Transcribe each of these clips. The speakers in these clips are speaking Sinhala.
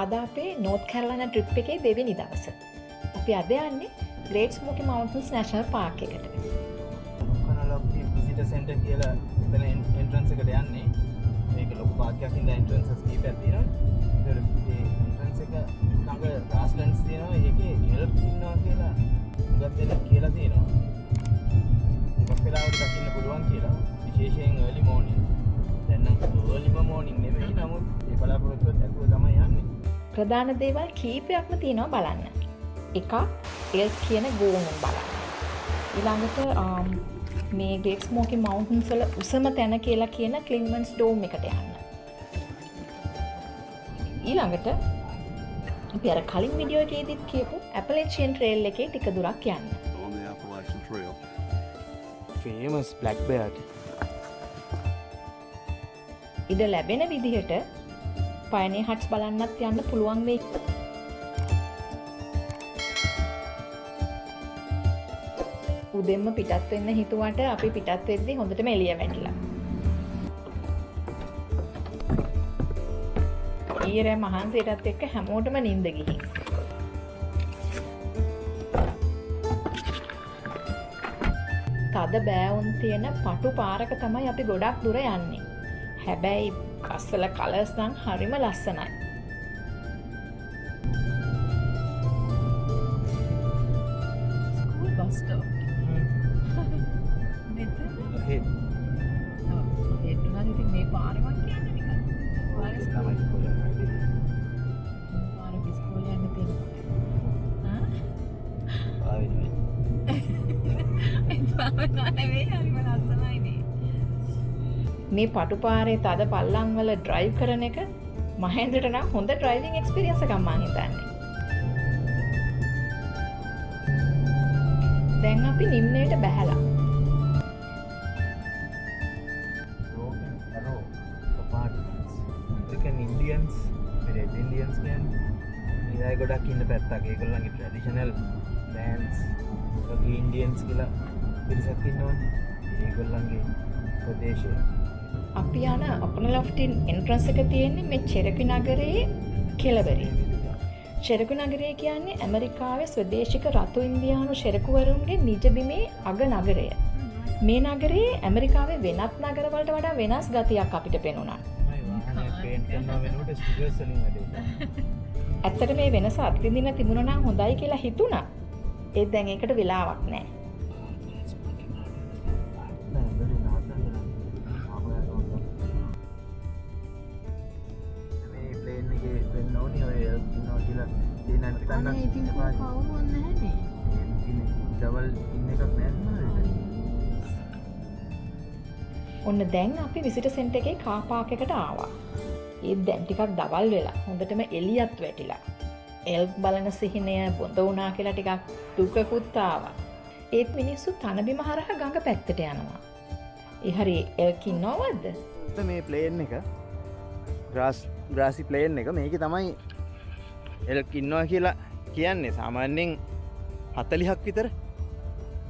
අද අපේ නෝත් කැරලන ට්‍රිප් එකේ දෙවෙනි දවස. අපි අද යන්නේ ග්‍රේට් ස්මෝකි මවුන්ටන්ස් නැෂනල් පාර්ක් එකට. කනලොක්ටි විසිටර් සෙන්ටර් කියලා එතන එන්ට්‍රන්ස් එකට යන්නේ. මේක ලොකු පාර්ක් එකක් ඉඳලා එන්ට්‍රන්සස් කීපයක් තියෙනවා. ඒ එන්ට්‍රන්ස් එක ළඟ ග්‍රාස්ලැන්ඩ්ස් තියෙනවා. ඒකේ එල්ක් ඉන්නවා කියලා උගත් දෙනෙක් කියලා තියෙනවා. එකක් වෙලාවට දකින්න පුළුවන් කියලා. විශේෂයෙන් early morning. දැන් නම් early morning නෙමෙයි නමුත් ඒ බලාපොරොත්තුවත් ඇතුව තමයි යන්නේ. ප්‍රධාන දේවල් කීපයක්ම තියෙනවා බලන්න. එකක් එල්ක් කියන ගෝනුන් බලන්න. ඊළඟට මේ ග්‍රේට් ස්මෝකි මවුන්ටන්ස් වල උසම තැන කියලා කියන ක්ලින්මන්ස් ඩෝම් එකට යන්න. ඊළඟට අපි අර කලින් වීඩියෝ එකේදීත් කියපු ඇපලේචියන් ට්‍රේල් එකේ ටික දුරක් යන්න. On the Appalachian Trail. famous black bear. ඉඩ ලැබෙන විදිහට පයනේ හට්ස් බලන්නත් යන්න පුළුවන් වෙයි. උදෙන්ම පිටත් වෙන්න හිතුවට අපි පිටත් වෙද්දී හොඳටම එළිය වැටිලා. ඊයේ මහන්සියටත් එක්ක හැමෝටම නිින්ද ගිහින්. තද බෑවුන් තියෙන පටු පාරක තමයි අපි ගොඩක් දුර යන්නේ. හැබැයි පස්වල කලර්ස් නම් හරිම ලස්සනයි. School bus stop. හෙඩ්. හෙඩ්ුණාද ඉතින් මේ පාරේ මං කියන්නේ නිකන්. පාරේ තමයි ඉස්කෝලේ යන්නේ. පාරේ ඉස්කෝලේ යන්න තියෙනවා. ආවේ නෙමෙයි. ඒ පාරේ නෙවෙයි හරිම ලස්සනයිනේ. මේ පටු පාරේ තද පල්ලම් වල ඩ්‍රයිව් කරන එක මහේන්ද්‍රට නම් හොඳ ඩ්‍රයිවිං එක්ස්පීරියන්ස් එකක් මම හිතන්නේ. දැන් අපි නිම්නයට බැහැලා. American Indians, Red Indians කියන්නේ මේ අය ගොඩක් ඉන්න පැත්තක්. ඒගොල්ලන්ගේ traditional bands, වගේ Indians කියලා පිරිසක් ඉන්නවනේ. ඒගොල්ලන්ගේ ප්‍රදේශය. අපි යන අපනලොෆ්ටින් එන්ට්‍රන්ස් එක තියෙන්නේ මේ චෙරකි නගරයේ කෙළවරේ. චෙරකි නගරය කියන්නේ ඇමරිකාවේ ස්වදේශික රතු ඉන්දියානු ශෙරකුවරුන්ගේ නිජබිමේ අග නගරය. මේ නගරයේ ඇමරිකාවේ වෙනත් නගරවලට වඩා වෙනස් ගතියක් අපිට පෙනුණා. ඇත්තට මේ වෙනස අත්විඳින්න තිබුණා නම් හොඳයි කියලා හිතුණා. ඒත් දැන් ඒකට වෙලාවක් නැහැ. ඔන්න දැන් අපි විසිටර් සෙන්ටර් එකේ කාර් පාක් එකට ආවා. ඒත් දැන් ටිකක් දවල් වෙලා හොඳටම එළියත් වැටිලා. එල්ක් බලන සිහිනය බොඳ වුණා කියලා ටිකක් දුකකුත් ආවා. ඒත් මිනිස්සු තනබිම හරහා ගඟ පැත්තට යනවා. ඒ හරි එල්ක් ඉන්නවද? මේ ප්ලේන් එක ග්‍රාසි ප්ලේන් එක මේකේ තමයි එල්ක් ඉන්නවා කියලා කියන්නේ. සාමාන්‍යයෙන් 40ක් විතර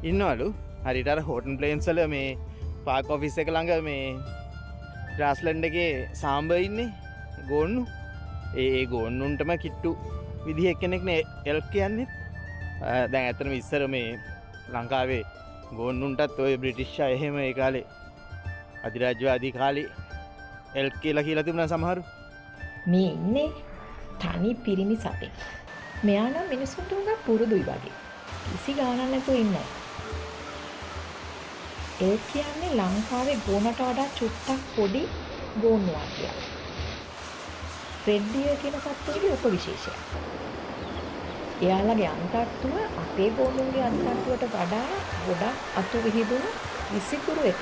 ඉන්නවලු. හරියට අර හෝටන් ප්ලේන්ස් වල මේ පාක් ඔෆිස් එක ළඟ මේ ග්‍රාස්ලැන්ඩ් එකේ සාම්බර් ඉන්නේ ගෝන්නු. ඒ ගෝන්නුන්ටම කිට්ටු විදිහ එක්කෙනෙක් නේ එල්ක් කියන්නේ. දැන් ඇත්තටම ඉස්සර මේ ලංකාවේ ගෝන්නුන්ටත් ඔය බ්‍රිටිෂ් අය එහෙම ඒ කාලේ අධිරාජ්‍යවාදී කාලේ එල්ක් කියලා තිබුණා සමහරු. මේ ඉන්නේ තනි පිරිමි සතෙක්. මෙයා නම් මිනිස්සුන්ට උඟක් පුරුදුයි වගේ. කිසි ගානක් නැතුව ඉන්නවා. ඒ කියන්නේ ලංකාවේ ගෝනට වඩා චුට්ටක් පොඩි ගෝන්නුවක් කියලා. රෙඩ්ඩිය කියන සත්තුන්ගේ උපවිශේෂයක්. එයාලගේ අන්තට්ටුව අපේ ගෝන්නුන්ගේ අන්තට්ටුවට වඩා ගොඩක් අතු විහිදුණු විසිකුරු එකක්.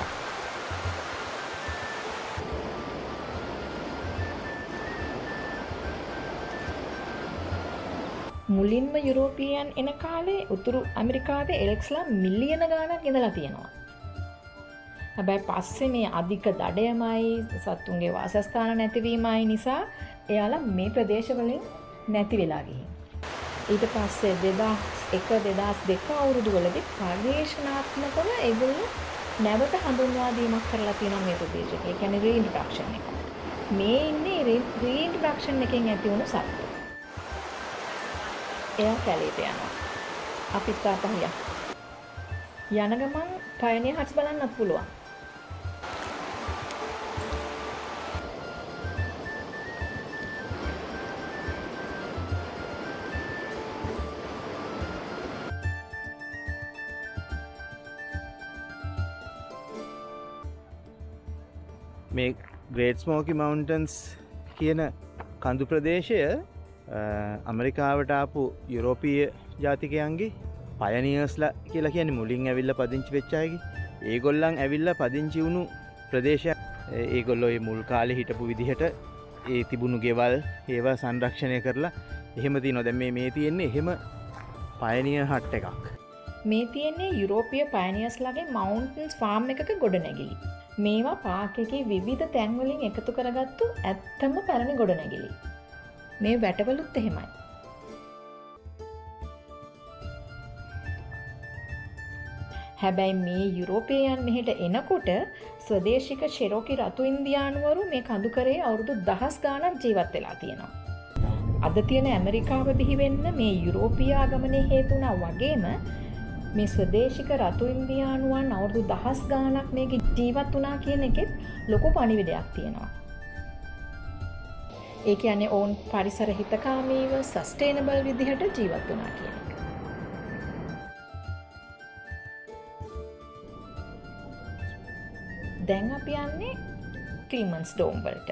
මුලින්ම යුරෝපියන් එන කාලේ උතුරු ඇමරිකාවේ එල්ක්ස්ලා මිලියන ගාණක් ඉඳලා තියෙනවා. හැබැයි පස්සේ මේ අධික දඩයමයි සත්තුන්ගේ වාසස්ථාන නැතිවීමයි නිසා එයාලා මේ ප්‍රදේශවලින් නැති වෙලා ගිහින්. ඊට පස්සේ 2001-2002 අවුරුදුවලදී පරිශනාත්මකව ඒගොල්ලෝ නැවත හඳුන්වා දීමක් කරලා තියෙනවා මේ ප්‍රදේශෙට. ඒ කියන්නේ රීඉන්ට්‍රොඩක්ෂන් එක. මේ ඉන්නේ රීඉන්ට්‍රොඩක්ෂන් එකෙන් ඇති වුණු සත්තු. එයා කැලේට යනවා. අපිත් ආපහු යන්න. යන ගමන් පයනියර් හට්ස් බලන්නත් පුළුවන්. මේ ග්‍රේට් ස්මෝකි මවුන්ටන්ස් කියන කඳු ප්‍රදේශය ඇමරිකාවට ආපු යුරෝපීය ජාතිකයන්ගේ පයනියර්ස්ලා කියලා කියන්නේ මුලින් ඇවිල්ලා පදිංචි වෙච්ච අයගේ. ඒගොල්ලන් ඇවිල්ලා පදිංචි වුණු ප්‍රදේශයක්. ඒගොල්ලෝ මේ මුල් කාලේ හිටපු විදිහට ඒ තිබුණු ගෙවල් ඒවා සංරක්ෂණය කරලා එහෙම තියෙනවා. දැන් මේ තියෙන්නේ එහෙම පයනියර් හට් එකක්. මේ තියෙන්නේ යුරෝපීය පයනියර්ස්ලාගේ මවුන්ටන්ස් ෆාම් එකක ගොඩනැගිලි. මේවා පාක් එකේ විවිධ තැන් වලින් එකතු කරගත්තු ඇත්තම පැරණි ගොඩනැගිලි. මේ වැටවලුත් එහෙමයි. හැබැයි මේ යුරෝපීයන් මෙහෙට එනකොට ස්වදේශික ෂෙරෝකි රතු ඉන්දියානුවරු මේ කඳුකරේ අවුරුදු 10 ගාණක් ජීවත් වෙලා තියෙනවා. අද තියෙන ඇමරිකාව බිහි වෙන්න මේ යුරෝපීය ආගමනයේ හේතු වුණා වගේම මේ ස්වදේශික රතු ඉන්දියානුවන් අවුරුදු 10 ගාණක් මේක ජීවත් වුණා කියන එකෙත් ලොකු පණිවිඩයක් තියෙනවා. ඒ කියන්නේ ඕන් පරිසර හිතකාමීව සස්ටේනබල් විදිහට ජීවත් වුණා කියන එක. දැන් අපි යන්නේ ක්‍රීමන්ස් ඩෝම් වලට.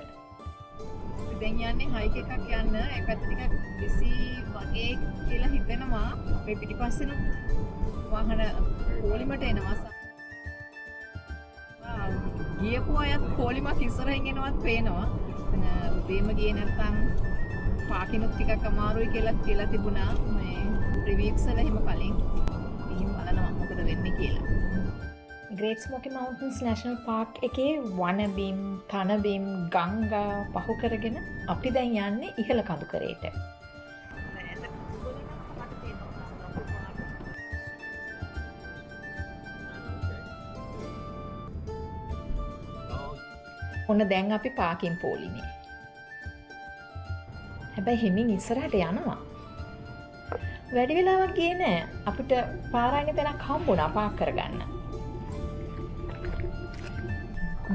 දැන් යන්නේ හයික් එකක් යන්න. ඒ පැත්ත ටිකක් බිසි වගේ කියලා හිතෙනවා. අපේ පිටිපස්සෙන වාහන පොලිමට එනවා. ගියපු අයත් පොලිමක් ඉස්සරහින් එනවත් පේනවා. උදේම ගියේ නැත්නම් පාකිනුත් ටිකක් අමාරුයි කියලා තිබුණා. මේ රිවිව්ස් වල එහෙම කලින් ඉතින් බලනවා මොකද වෙන්නේ කියලා. ග්‍රේට් ස්මෝකි මවුන්ටන්ස් නැෂනල් පාර්ක් එකේ වනබිම්, තනබිම්, ගංගා පහු කරගෙන අපි දැන් යන්නේ ඉහළ කඳුකරේට. ඔන්න දැන් අපි පාකින් පොලිමේ. හැබැයි හිමින් ඉස්සරහට යනවා. වැඩි වෙලාවක් ගියේ නෑ. අපිට පාරායින තැනක් හම්බුණා පාක් කරගන්න.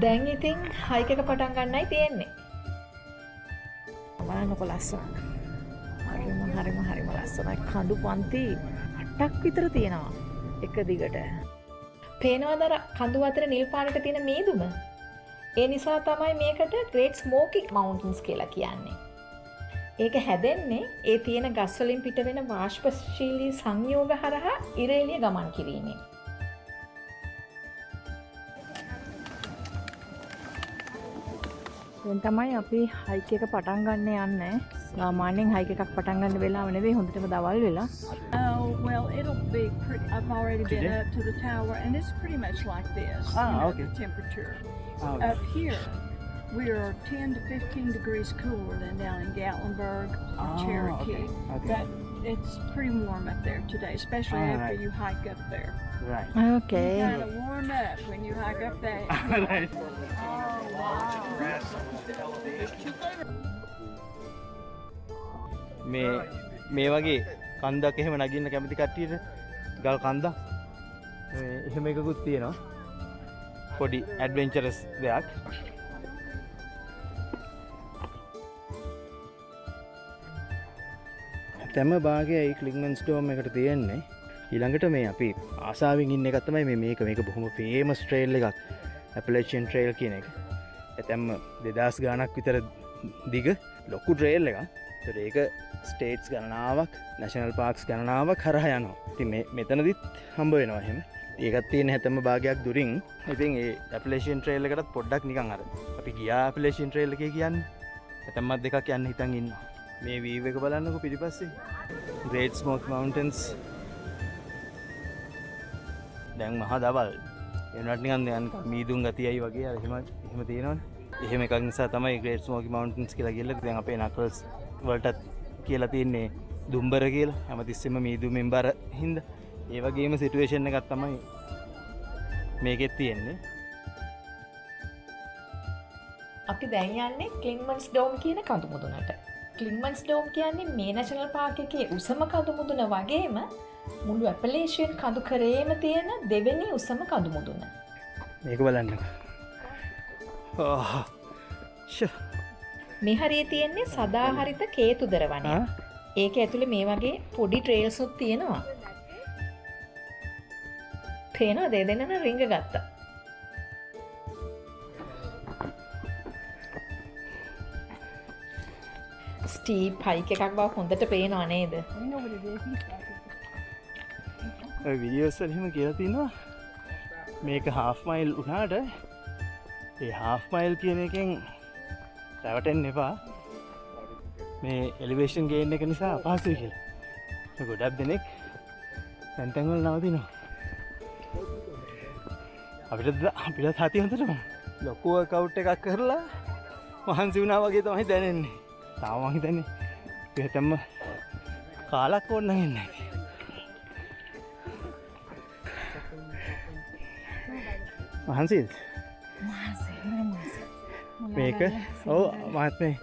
දැන් ඉතින් හයික් එක පටන් ගන්නයි තියෙන්නේ. බලන්නකො ලස්සන. හරිම ලස්සනයි. කඳු පන්ති 8ක් විතර තියෙනවා එක දිගට. පේනවද අර කඳු අතර නිල් පාටට තියෙන මීදුම? ඒ නිසා තමයි මේකට ග්‍රේට් ස්මෝකි මවුන්ටන්ස් කියලා කියන්නේ. ඒක හැදෙන්නේ ඒ තියෙන ගස් වලින් පිට වෙන වාෂ්පශීලී සංයෝග හරහා ඉර එළිය ගමන් කිරීමෙන්. දැන් තමයි අපි හයික් එක පටන් ගන්න යන්නේ. සාමාන්‍යයෙන් හයික් එකක් පටන් ගන්න වෙලාව නෙවෙයි හොඳටම දවල් වෙලා. Well, it'll be pretty. I've already been up to the tower, and it's pretty much like this. Okay. The temperature. Okay. Up here, we are 10 to 15 degrees cooler than down in Gatlinburg or Cherokee. Okay. But it's pretty warm up there today, especially All after right. you hike up there. Right. Okay. You kind of warm up when you hike up that. Right. මේ වගේ කන්දක් එහෙම නගින්න කැමති කට්ටියට ගල් කන්දක් එහෙම එකකුත් තියෙනවා. පොඩි ඇඩ්වෙන්චරස් දෙයක්. තැම භාගයයි ක්ලිග්මන්ස් ඩෝම් එකට තියෙන්නේ. ඊළඟට මේ අපි ආසාවෙන් ඉන්න එකක් තමයි මේක බොහොම ෆේමස් ට්‍රේල් එකක්. ඇපලේෂියන් ට්‍රේල් කියන එක. ඇතැම්ම 2000 ගාණක් විතර දිග ලොකු ට්‍රේල් එකක්. ඒක ස්ටේට්ස් ගණනාවක්, නැෂනල් පාර්ක්ස් ගණනාවක් හරහා යනවා. ඉතින් මෙතනදිත් හම්බ වෙනවා එහෙම. ඒකත් තියෙන හැතැම්ම භාගයක් දුරින්. ඉතින් ඒ ඇපලේෂියන් ට්‍රේල් එකටත් පොඩ්ඩක් නිකන් අර අපි ගියා ඇපලේෂියන් ට්‍රේල් එකේ කියන්නේ. හැතැම්මත් දෙකක් යන්න හිතන් ඉන්නවා. මේ වීව් එක බලන්නකො පිටිපස්සේ. ග්‍රේට් ස්මෝකි මවුන්ටන්ස්. දැන් මහා දවල්. එනවට නිකන් මීදුම් ගතියයි වගේ අර එහෙම තියෙනවනේ. එහෙම එකක් නිසා තමයි ග්‍රේට් ස්මෝකි මවුන්ටන්ස් කියලා ගිහලා දැන් අපේ නකල්ස් වලටත් කියලා තියෙන්නේ දුම්බර කියලා. හැමතිස්සෙම මීදුමින් බර හින්දා. ඒ වගේම සිටුේෂන් එකක් තමයි මේකෙත් තියෙන්නේ. අපි දැන් යන්නේ ක්ලින්මන්ස් ඩෝම් කියන කඳු මුදුනට. ක්ලින්මන්ස් ඩෝම් කියන්නේ මේ නැෂනල් පාර්ක් එකේ උසම කඳු මුදුන වගේම මුළු ඇපලේෂියන් කඳු කරේම තියෙන දෙවෙනි උසම කඳු මුදුන. මේක බලන්න. මේ හරිය තියෙන්නේ සදාහරිත කේතුදර වනය. ඒක ඇතුලේ මේ වගේ පොඩි ට්‍රේල්ස් උත් තියෙනවා. පේනවද දෙන්නන රිංග ගත්තා. ස්ටීප් හයික් එකක් බව හොඳට පේනවා නේද? ඔය වීඩියෝස් වල එහෙම කියලා තිනවා මේක half mile උනාට ඒ half mile කියන එකෙන් රැවටෙන්න එපා. මේ එලිවේෂන් ගේන් එක නිසා අපහසුයි කියලා. ඒ ගොඩක් දෙනෙක් තැන් තැන් වල නවතිනවා. අපිට හති හොඳටම ලොකු වර්කවුට් එකක් කරලා මහන්සි වුණා වගේ තමයි දැනෙන්නේ. තාම මං හිතන්නේ එහෙතම කාලක් ඕන නැහැ. මහන්සිද? මේක ඔව් මාත්මේ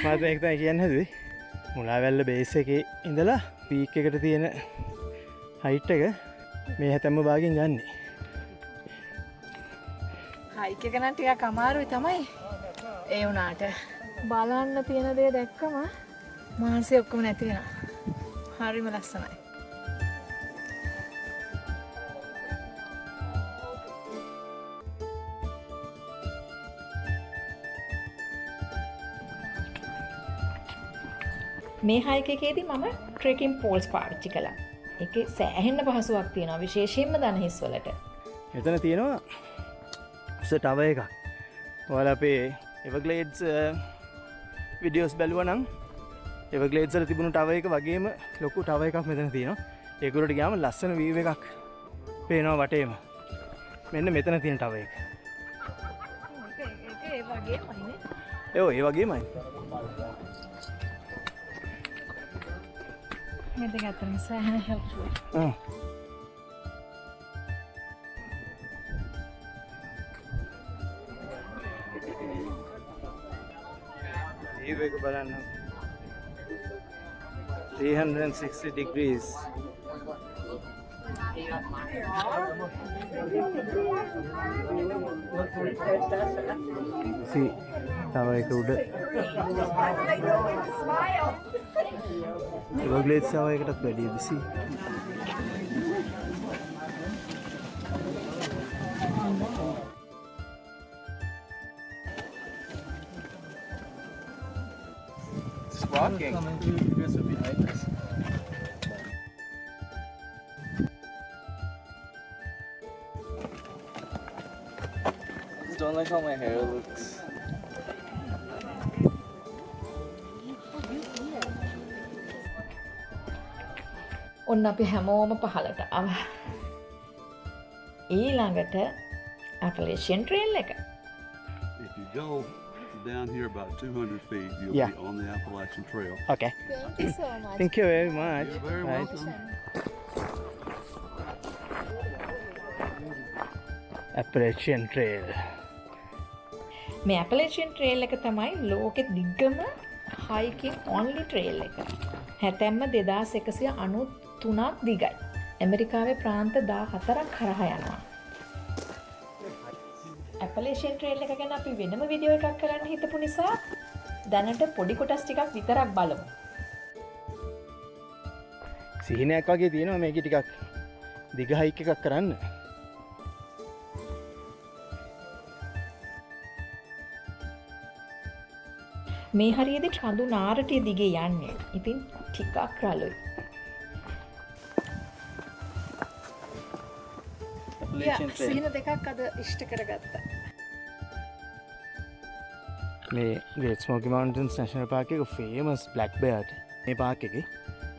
ඒක තමයි කියන්න හැදුවේ. මුලාවැල්ල බේස් එකේ ඉඳලා පීක් එකට තියෙන හයිට් එක මේ හැතැම්ම භාගෙන් ගන්නෙ. හයික් එක නම් ටිකක් අමාරුයි තමයි. ඒ වුණාට බලන්න තියෙන දේ දැක්කම මානසය ඔක්කොම නැති වෙනවා. හරිම ලස්සනයි. මේ හයික් එකේදී මම ට්‍රෙකින් පෝල්ස් පාවිච්චි කළා. ඒකේ සෑහෙන්න පහසුවක් තියෙනවා විශේෂයෙන්ම දනහිස් වලට. එතන තියෙනවා උස ටව එකක්. ඔයාලා අපේ එවර්ග්ලේඩ්ස් වීඩියෝස් බැලුවා නම් එවර්ග්ලේඩ්ස් වල තිබුණු ටව එක වගේම ලොකු ටව එකක් මෙතන තියෙනවා. ඒක උඩට ගියාම ලස්සන වීව් එකක් පේනවා වටේම. මෙන්න මෙතන තියෙන ටව එක. ඒ වගේමයිනේ. ඒ වගේමයි. මේ දෙක අතර සෑහෙන හෙල්ප්ෆුල්. වීව් එක බලන්න. 360 degrees. See, තව එක උඩ එවර්ග්ලේඩ්ස් තව එකටත් වැඩිය busy. Walking. I just don't like how my hair looks. ඔන්න අපි හැමෝම පහලට ආවා. ඊළඟට ඇපලේෂියන් ට්‍රේල් එක. If you go down here about 200 feet, you'll Yeah. be on the Appalachian Trail. Okay. Thank you so much. Thank you very much. You're very Right. welcome. Appalachian Trail. මේ ඇපලේෂියන් ට්‍රේල් එක තමයි ලෝකෙ දිග්ගම හයිකින් ඔන්ලි ට්‍රේල් එක. හැතැම්ම 2193ක් දිගයි. ඇමරිකාවේ ප්‍රාන්ත 14ක් කරහා යනවා. ඇපලේෂියන් ට්‍රේල් එක ගැන අපි වෙනම වීඩියෝ එකක් කරන්න හිතපු නිසා දැනට පොඩි කොටස් ටිකක් විතරක් බලමු. සිහිනයක් වගේ තියෙනවා මේක ටිකක් දිග හයික් එකක් කරන්න. මේ හරියේදී කඳු නාරටිය දිගේ යන්නේ. ඉතින් ටිකක් රළුයි. සිහින දෙකක් අද ඉෂ්ට කරගත්තා. මේ Great Smoky Mountains National Park එක famous black bear. මේ පාක් එකේ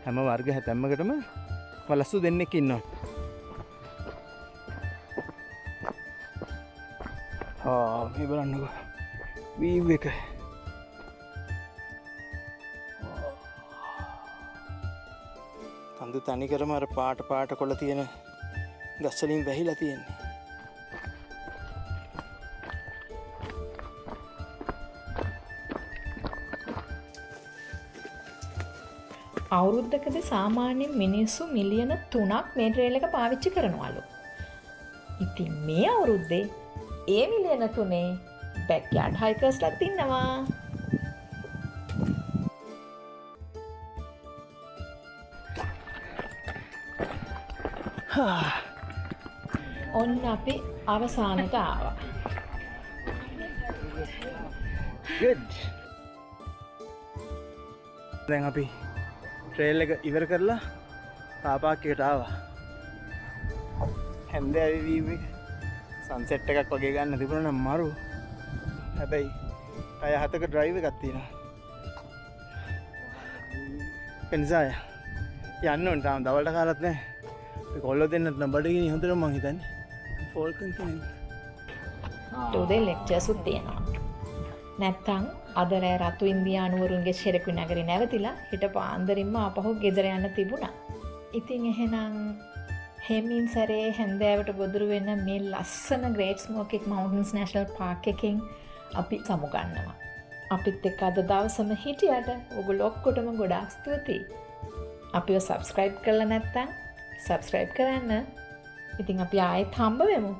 හැම වර්ග හැතැම්මකටම වලස්සු දෙන්නෙක් ඉන්නවා. මේ බලන්නකෝ වීව් එක. කඳු තනිකරම අර පාට කොළ තියෙන ගස් වලින් වැහිලා තියෙන්නේ. අවුරුද්දකදී සාමාන්‍යයෙන් මිනිස්සු මිලියන 3ක් මේ ට්‍රේල් එක පාවිච්චි කරනවලු. ඉතින් මේ අවුරුද්දේ ඒ මිලියන 3 බැක්යාඩ් හයිකර්ස්ලාත් ඉන්නවා. ඔන්න අපි අවසානට ආවා. good දැන් අපි ට්‍රේල් එක ඉවර කරලා කාපාක් එකට ආවා. හැන්දෑවේ වීව් එක සන්සෙට් එකක් වගේ ගන්න තිබුණා නම් මරු. හැබැයි අය 7ක ඩ්‍රයිව් එකක් තියෙනවා. ඒ නිසා යන්න ඕනේ. තාම දවල්ට කාලත් නැහැ. ඒ කොල්ලෝ දෙන්නත් නම් බඩගිනි හොඳට මං හිතන්නේ. ෆෝල්කන් කෙනෙක්. ටුඩේ ලෙක්චර්ස් උත් තියෙනවා. නැත්තම් අද රෑ රතු ඉන්දියානුවරුන්ගේ ශෙරකු නගරේ නැවතිලා හිට පාන්දරින්ම ආපහු ගෙදර යන්න තිබුණා. ඉතින් එහෙනම් හෙමින් සැරේ හැන්දෑවට ගොදුරු වෙන මේ ලස්සන ග්‍රේට් ස්මෝකි මවුන්ටන්ස් නැෂනල් පාර්ක් එකෙන් අපි සමු ගන්නවා. අපිත් එක්ක අද දවසම හිටියට ඔයගොල්ලෝ ඔක්කොටම ගොඩාක් ස්තුතියි. අපිව සබ්ස්ක්‍රයිබ් කරලා නැත්නම් සබ්ස්ක්‍රයිබ් කරන්න. ඉතින් අපි ආයෙත් හම්බ වෙමු.